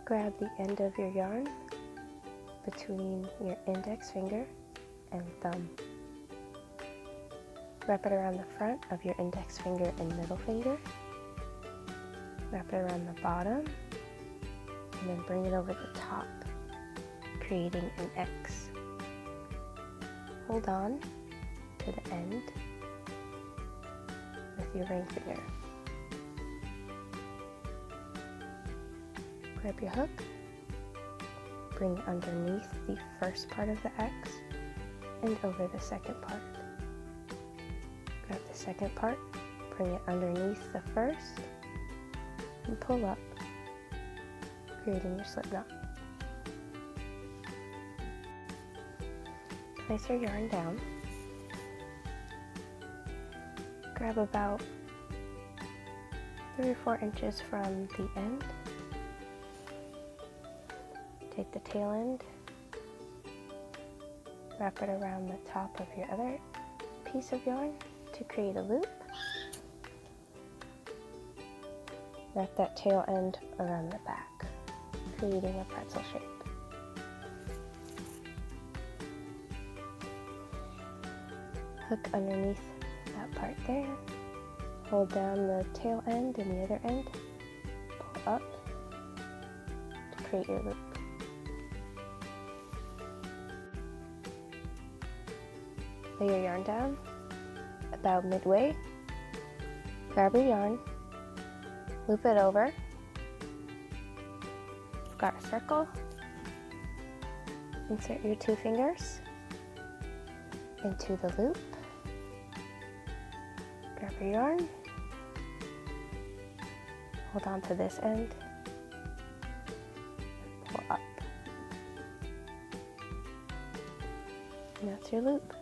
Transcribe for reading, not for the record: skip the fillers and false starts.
Grab the end of your yarn between your index finger and thumb. Wrap it around the front of your index finger and middle finger. Wrap it around the bottom, and then bring it over the top, creating an X. Hold on to the end with your ring finger. Grab your hook, bring it underneath the first part of the X and over the second part. Grab the second part, bring it underneath the first, and pull up, creating your slip knot. Place your yarn down. Grab about 3 or 4 inches from the end. Take the tail end, wrap it around the top of your other piece of yarn to create a loop. Wrap that tail end around the back, creating a pretzel shape. Hook underneath that part there. Hold down the tail end and the other end. Pull up to create your loop. Lay your yarn down about midway. Grab your yarn, loop it over. You've got a circle. Insert your 2 fingers into the loop. Grab your yarn. Hold on to this end. Pull up. And that's your loop.